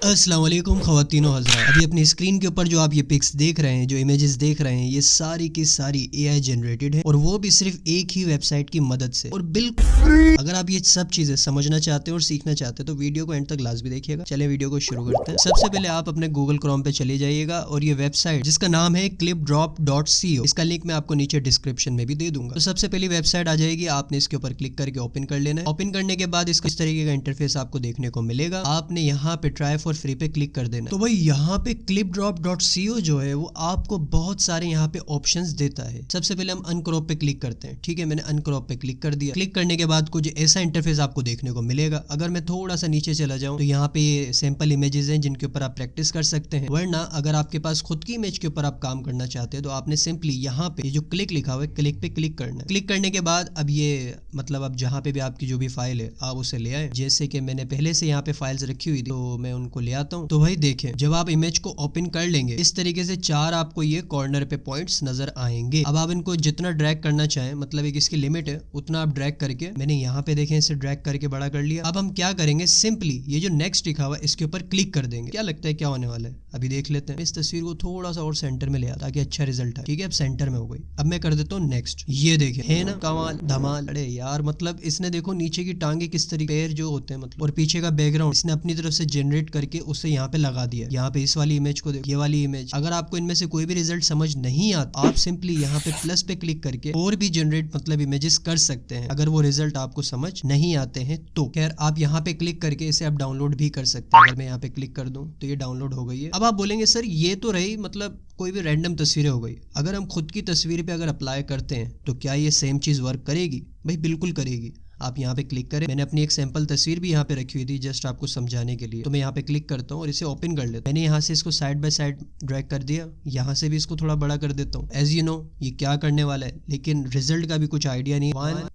अस्सलाम वालेकुम ख़वातीनो हज़रात। अभी अपनी स्क्रीन के ऊपर जो आप ये पिक्स देख रहे हैं, जो इमेजेस देख रहे हैं, ये सारी की सारी AI जनरेटेड है और वो भी सिर्फ एक ही वेबसाइट की मदद से। और बिल्कुल अगर आप ये सब चीज़ें समझना चाहते हैं और सीखना चाहते हैं तो वीडियो को एंड तक लाजमी देखिएगा। चले वीडियो को शुरू करते हैं। सबसे पहले आप अपने गूगल क्रोम पे चले जाइएगा और ये वेबसाइट जिसका नाम है clipdrop.co, इसका लिंक मैं आपको नीचे डिस्क्रिप्शन में भी दे दूंगा। तो सबसे पहली वेबसाइट आ जाएगी, आपने इसके ऊपर क्लिक करके ओपन कर लेना है। ओपन करने के बाद इसका इस तरीके का इंटरफेस आपको देखने को मिलेगा। आपने यहाँ पे ट्राई फॉर फ्री पे क्लिक कर देना। तो भाई यहाँ पे clipdrop.co जो है वो आपको बहुत सारे यहाँ पे ऑप्शंस देता है। सबसे पहले हम अनक्रॉप पे क्लिक करते हैं। ठीक है, मैंने अनक्रॉप पे क्लिक कर दिया। क्लिक करने के बाद कुछ ऐसा इंटरफेस आपको देखने को मिलेगा। अगर मैं थोड़ा सा नीचे चला जाऊँ तो यहाँ पे ये सैंपल इमेजेस हैं जिनके ऊपर आप प्रैक्टिस कर सकते हैं। वरना अगर आपके पास खुद की इमेज के ऊपर आप काम करना चाहते हैं तो आपने सिंपली यहाँ पे जो क्लिक लिखा हुआ है, क्लिक पे क्लिक करना है। क्लिक करने के बाद अब ये मतलब अब जहाँ पे भी आपकी जो भी फाइल है आप उसे ले आए। जैसे कि मैंने पहले से यहाँ पे फाइल्स रखी हुई थी तो मैं उनको ले आता हूँ। तो भाई देखें, जब आप इमेज को ओपन कर लेंगे इस तरीके से चार आपको ये कॉर्नर पे पॉइंट्स नजर आएंगे। अब आप इनको जितना ड्रैग करना चाहें, मतलब एक इसकी लिमिट है, उतना आप ड्रैग करके, मैंने यहाँ पे देखें इसे ड्रैग करके बड़ा कर लिया। अब हम क्या करेंगे, सिंपली ये जो नेक्स्ट लिखा हुआ है इसके ऊपर क्लिक कर देंगे। क्या लगता है क्या होने वाला है, अभी देख लेते हैं। इस तस्वीर को थोड़ा सा और सेंटर में ले आता ताकि अच्छा रिजल्ट आए। ठीक है, अब सेंटर में हो गई। अब मैं कर देता हूँ नेक्स्ट। ये देखें, है ना कमाल धमाल। अरे यार मतलब इसने देखो नीचे की टांगे किस तरीके, पैर जो होते हैं मतलब, और पीछे का बैकग्राउंड इसने अपनी तरफ से जनरेट करके उसे यहाँ पे लगा दिया। यहाँ पे इस वाली इमेज को देखो, ये वाली इमेज। अगर आपको इनमें से कोई भी रिजल्ट समझ नहीं आता, आप सिंपली यहाँ पे प्लस पे क्लिक करके और भी जनरेट मतलब इमेजेस कर सकते हैं अगर वो रिजल्ट आपको समझ नहीं आते हैं तो। खैर आप यहाँ पे क्लिक करके इसे आप डाउनलोड भी कर सकते हैं। अगर मैं यहाँ पे क्लिक कर दूं तो ये डाउनलोड हो गई है। अब आप बोलेंगे सर ये तो रही मतलब कोई भी रैंडम तस्वीरें हो गई, अगर हम खुद की तस्वीर पे अगर अप्लाई करते हैं तो क्या ये सेम चीज वर्क करेगी? भाई बिल्कुल करेगी। आप यहाँ पे क्लिक करें। मैंने अपनी एक सैंपल तस्वीर भी यहाँ पे रखी हुई थी जस्ट आपको समझाने के लिए, तो मैं यहाँ पे क्लिक करता हूँ और इसे ओपन कर लेता हूँ। मैंने यहाँ से इसको साइड बाय साइड ड्रैग कर दिया, यहाँ से भी इसको थोड़ा बड़ा कर देता हूँ। एज यू नो ये क्या करने वाला है, लेकिन रिजल्ट का भी कुछ आइडिया नहीं। 1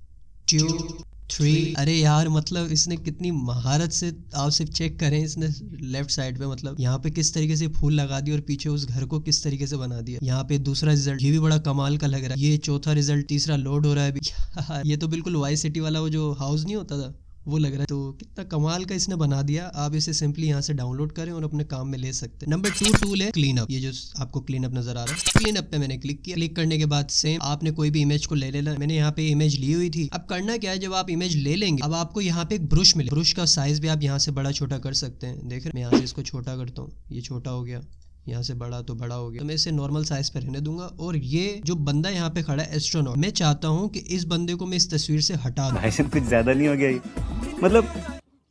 2 3। अरे यार मतलब इसने कितनी महारत से, आप सिर्फ चेक करें, इसने लेफ्ट साइड पे मतलब यहाँ पे किस तरीके से फूल लगा दिया और पीछे उस घर को किस तरीके से बना दिया। यहाँ पे दूसरा रिजल्ट, ये भी बड़ा कमाल का लग रहा है। ये चौथा रिजल्ट, तीसरा लोड हो रहा है अभी ये तो बिल्कुल वाई सिटी वाला वो जो हाउस नहीं होता था वो लग रहा है। तो कितना कमाल का इसने बना दिया। आप इसे सिंपली यहाँ से डाउनलोड करें और अपने काम में ले सकते हैं। नंबर 2 टूल है क्लीन अप। ये जो आपको क्लीन अप नजर आ रहा है, क्लीन अप पे मैंने क्लिक किया। क्लिक करने के बाद सेम आपने कोई भी इमेज को ले लेना। मैंने यहाँ पे इमेज ली हुई थी। अब करना क्या है, जब आप इमेज ले लेंगे अब आपको यहाँ पे एक ब्रश मिले। ब्रश का साइज भी आप यहाँ से बड़ा छोटा कर सकते हैं। देख रहे, मैं यहाँ से इसको छोटा करता हूँ, ये छोटा हो गया, यहाँ से बड़ा तो बड़ा हो गया। तो मैं इसे नॉर्मल साइज पे रहने दूंगा। और ये जो बंदा यहाँ पे खड़ा है एस्ट्रोनॉट, मैं चाहता हूँ कि इस बंदे को मैं इस तस्वीर से हटा दूं। भाई कुछ ज्यादा नहीं हो गया ये? मतलब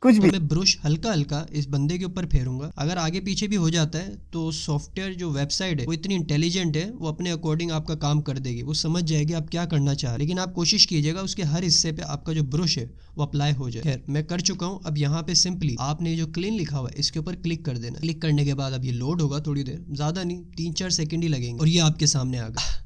कुछ भी। तो मैं ब्रश हल्का हल्का इस बंदे के ऊपर फेरूंगा। अगर आगे पीछे भी हो जाता है तो सॉफ्टवेयर जो वेबसाइट है वो इतनी इंटेलिजेंट है, वो अपने अकॉर्डिंग आपका काम कर देगी। वो समझ जाएगी आप क्या करना चाह रहे हैं। लेकिन आप कोशिश कीजिएगा उसके हर हिस्से पे आपका जो ब्रश है वो अप्लाई हो जाए। खैर मैं कर चुका हूँ। अब यहाँ पे सिंपली आपने जो क्लीन लिखा हुआ है इसके ऊपर क्लिक कर देना। क्लिक करने के बाद अब ये लोड होगा थोड़ी देर, ज्यादा नहीं, 3-4 सेकंड ही लगेंगे और ये आपके सामने आ गया।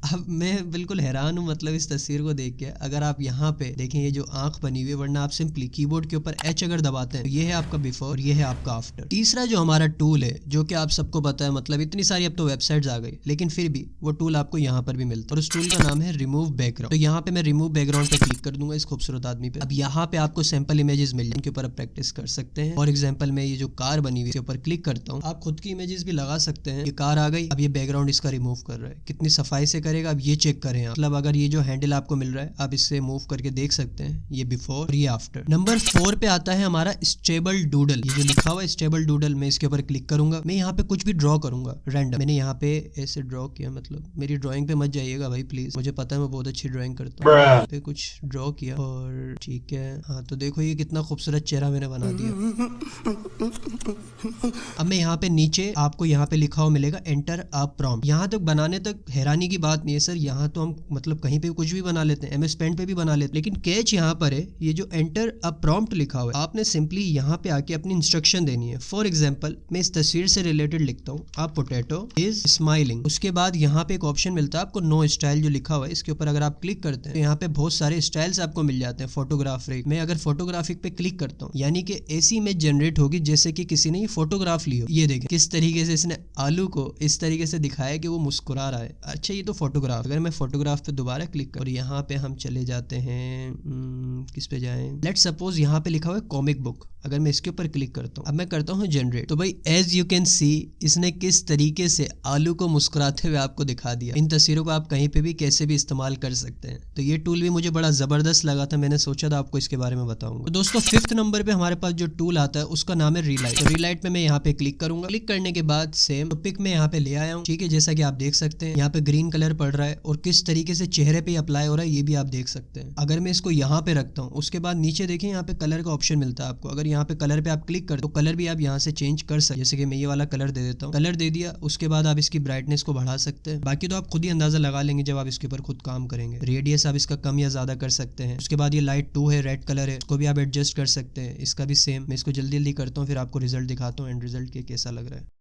अब मैं बिल्कुल हैरान हूँ मतलब इस तस्वीर को देख के। अगर आप यहाँ पे देखें ये जो आंख बनी हुई है, वरना आप सिंपली कीबोर्ड के ऊपर H अगर दबाते हैं तो ये है आपका बिफोर और ये है आपका आफ्टर। तीसरा जो हमारा टूल है जो कि आप सबको पता है, मतलब इतनी सारी अब तो वेबसाइट्स आ गई लेकिन फिर भी वो टूल आपको यहाँ पर भी मिलता है और उस टूल का नाम है रिमूव बैकग्राउंड। तो यहाँ पे मैं रिमूव बैकग्राउंड पे क्लिक कर दूंगा इस खूबसूरत आदमी पे। अब यहाँ पे आपको सैंपल इमेजेस मिल जाए, इनके ऊपर आप प्रैक्टिस कर सकते हैं। फॉर एग्जाम्पल मैं ये जो कार बनी हुई है इसके ऊपर क्लिक करता हूँ। आप खुद की इमेजेस भी लगा सकते हैं। ये कार आ गई, अब ये बैकग्राउंड इसका रिमूव कर रहा है, कितनी सफाई से करेगा अब ये चेक करें। मतलब अगर ये जो हैंडल आपको मिल रहा है आप इससे मूव करके देख सकते हैं, ये बिफोर और ये आफ्टर। नंबर 4 पे आता है हमारा स्टेबल डूडल। ये जो लिखा हुआ है स्टेबल डूडल, मैं इसके ऊपर क्लिक करूंगा। मैं यहाँ पे कुछ भी ड्रॉ करूंगा रैंडम। मैंने यहाँ पे ऐसे ड्रॉ किया, मतलब मेरी ड्राइंग पे मत जाइएगा भाई प्लीज, मुझे पता है मैं बहुत अच्छी ड्राइंग करता हूँ। पे कुछ ड्रॉ किया और ठीक है, हाँ तो देखो ये कितना खूबसूरत चेहरा मैंने बना दिया। अब मैं यहाँ पे नीचे आपको यहाँ पे लिखा हुआ मिलेगा एंटर अ प्रॉम्प्ट। यहाँ तक बनाने तक हैरानी की बात नहीं है सर, यहाँ तो हम मतलब कहीं पे कुछ भी बना लेते हैं, MS पेंट पे भी बना लेते हैं। लेकिन कैच यहाँ पर है, ये जो एंटर अ प्रॉम्प्ट लिखा हुआ है आपने सिंपली यहाँ पे आके अपनी इंस्ट्रक्शन देनी है। फॉर एग्जांपल मैं इस तस्वीर से रिलेटेड लिखता हूँ, आप पोटैटो इज स्माइलिंग। उसके बाद यहाँ पे एक ऑप्शन मिलता है आपको नो स्टाइल जो लिखा हुआ है, इसके ऊपर अगर आप क्लिक करते हैं तो यहाँ पे बहुत सारे स्टाइल्स आपको मिल जाते हैं। फोटोग्राफिक, मैं अगर फोटोग्राफिक पे क्लिक करता हूँ यानी कि ऐसी इमेज जनरेट होगी जैसे कि किसी ने ये फोटोग्राफ ली हो। ये देखें किस तरीके से इसने आलू को इस तरीके से दिखाया कि वो मुस्कुरा रहा है। अच्छा ये तो फोटोग्राफ। अगर मैं फोटोग्राफ पे दोबारा क्लिक कर और यहाँ पे हम चले जाते हैं, किस पे जाएं, लेट्स सपोज यहाँ पे लिखा हुआ है कॉमिक बुक। अगर मैं इसके ऊपर क्लिक करता हूँ, अब मैं करता हूँ जनरेट, तो भाई एज यू कैन सी इसने किस तरीके से आलू को मुस्कुराते हुए आपको दिखा दिया। इन तस्वीरों को आप कहीं पे भी कैसे भी इस्तेमाल कर सकते हैं। तो ये टूल भी मुझे बड़ा जबरदस्त लगा था, मैंने सोचा था आपको इसके बारे में बताऊंगा। तो दोस्तों 5th नंबर पे हमारे पास जो टूल आता है उसका नाम है रीलाइट। तो रीलाइट पे मैं यहाँ पे क्लिक करूंगा। क्लिक करने के बाद सेम पिक में यहाँ पे ले आया हूँ, ठीक है। जैसा कि आप देख सकते हैं यहाँ पे ग्रीन कलर पड़ रहा है और किस तरीके से चेहरे पे अप्लाई हो रहा है ये भी आप देख सकते हैं। अगर मैं इसको यहाँ पे रखता हूँ, उसके बाद नीचे देखिए यहाँ पे कलर का ऑप्शन मिलता है आपको। अगर यहाँ पे कलर पे आप क्लिक कर तो कलर भी आप यहाँ से चेंज कर सकते हैं। जैसे कि मैं ये वाला कलर दे देता हूँ, कलर दे दिया, उसके बाद आप इसकी ब्राइटनेस को बढ़ा सकते हैं। बाकी तो आप खुद ही अंदाजा लगा लेंगे जब आप इसके ऊपर खुद काम करेंगे। रेडियस आप इसका कम या ज्यादा कर सकते हैं। उसके बाद ये लाइट 2 है, रेड कलर है, उसको भी आप एडजस्ट कर सकते हैं। इसका भी सेम। मैं इसको जल्दी जल्दी करता हूँ, फिर आपको रिजल्ट दिखाता हूँ एंड रिजल्ट के कैसा लग रहा है।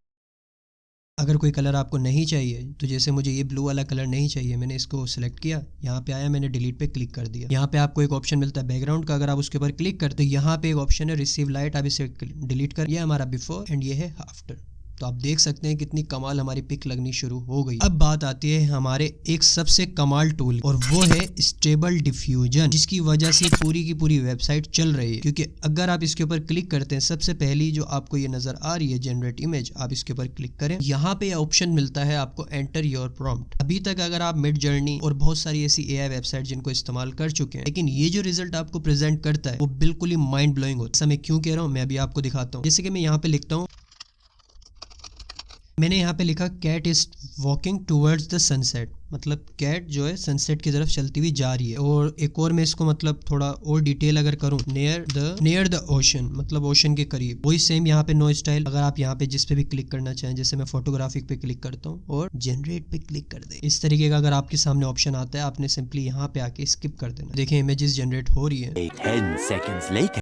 अगर कोई कलर आपको नहीं चाहिए, तो जैसे मुझे ये ब्लू वाला कलर नहीं चाहिए, मैंने इसको सिलेक्ट किया, यहाँ पे आया, मैंने डिलीट पे क्लिक कर दिया। यहाँ पे आपको एक ऑप्शन मिलता है बैकग्राउंड का, अगर आप उसके ऊपर क्लिक करते तो यहाँ पे एक ऑप्शन है रिसीव लाइट, आप इसे डिलीट कर। ये हमारा बिफोर एंड ये है आफ्टर। तो आप देख सकते हैं कितनी कमाल हमारी पिक लगनी शुरू हो गई। अब बात आती है हमारे एक सबसे कमाल टूल, और वो है स्टेबल डिफ्यूजन, जिसकी वजह से पूरी की पूरी वेबसाइट चल रही है। क्योंकि अगर आप इसके ऊपर क्लिक करते हैं, सबसे पहली जो आपको ये नजर आ रही है जनरेट इमेज, आप इसके ऊपर क्लिक करें, यहाँ पे ऑप्शन मिलता है आपको एंटर योर प्रॉम्प्ट। अभी तक अगर आप मिड जर्नी और बहुत सारी ऐसी एआई वेबसाइट जिनको इस्तेमाल कर चुके हैं, लेकिन ये जो रिजल्ट आपको प्रेजेंट करता है वो बिल्कुल ही माइंड ब्लोइंग होता है। मैं क्यों कह रहा हूँ, मैं अभी आपको दिखाता हूँ। जैसे कि मैं यहाँ पे लिखता हूँ, मैंने यहाँ पे लिखा cat is walking towards the sunset, मतलब कैट जो है सनसेट की तरफ चलती हुई जा रही है। और एक और मैं इसको मतलब थोड़ा और डिटेल अगर करूँ, नियर द ओशन, मतलब ओशन के करीब। वही सेम यहाँ पे नो स्टाइल, अगर आप यहाँ पे जिस पे भी क्लिक करना चाहें, जैसे मैं फोटोग्राफिक पे क्लिक करता हूँ और जनरेट पे क्लिक कर दे, इस तरीके का अगर आपके सामने ऑप्शन आता है, आपने सिंपली यहाँ पे आके स्किप कर देना। देखें इमेजेस जनरेट हो रही है। 10 seconds later.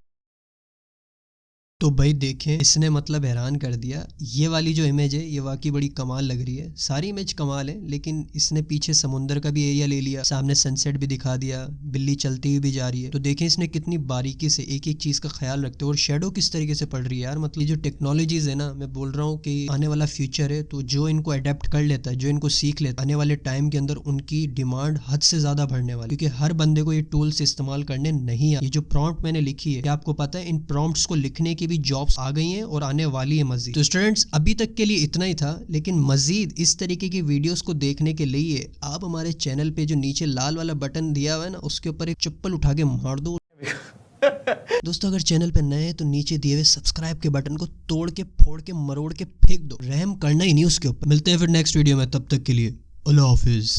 तो भाई देखें, इसने मतलब हैरान कर दिया। ये वाली जो इमेज है ये वाकई बड़ी कमाल लग रही है। सारी इमेज कमाल है, लेकिन इसने पीछे समुंदर का भी एरिया ले लिया, सामने सनसेट भी दिखा दिया, बिल्ली चलती हुई भी जा रही है। तो देखें इसने कितनी बारीकी से एक एक चीज का ख्याल रखते हैं। और शेडो किस तरीके से पड़ रही है यार, मतलब ये जो टेक्नोलॉजीज है ना, मैं बोल रहा हूँ कि आने वाला फ्यूचर है, तो जो इनको अडेप्ट कर लेता है, जो इनको सीख लेता है, आने वाले टाइम के अंदर उनकी डिमांड हद से ज्यादा बढ़ने वाली, क्योंकि हर बंदे को ये टूल्स इस्तेमाल करने नहीं आ। ये जो प्रॉम्प्ट मैंने लिखी है, आपको पता है इन प्रॉम्प्ट्स को लिखने की भी जॉब्स आ गई और आने वाली है मजीद। तो स्टूडेंट्स अभी तक के लिए इतना ही था, लेकिन मजीद इस तरीके की वीडियोस को देखने के लिए आप हमारे चैनल पे जो नीचे लाल वाला बटन दिया हुआ है ना, उसके ऊपर एक चप्पल उठा के मार दो। दोस्तों अगर चैनल पे नए हैं तो नीचे दिए हुए सब्सक्राइब के बटन को तोड़ के फोड़ के मरोड़ के फेंक दो, रहम करना ही नहीं उसके ऊपर। मिलते हैं फिर नेक्स्ट वीडियो में, तब तक के लिए अल्लाह हाफिज।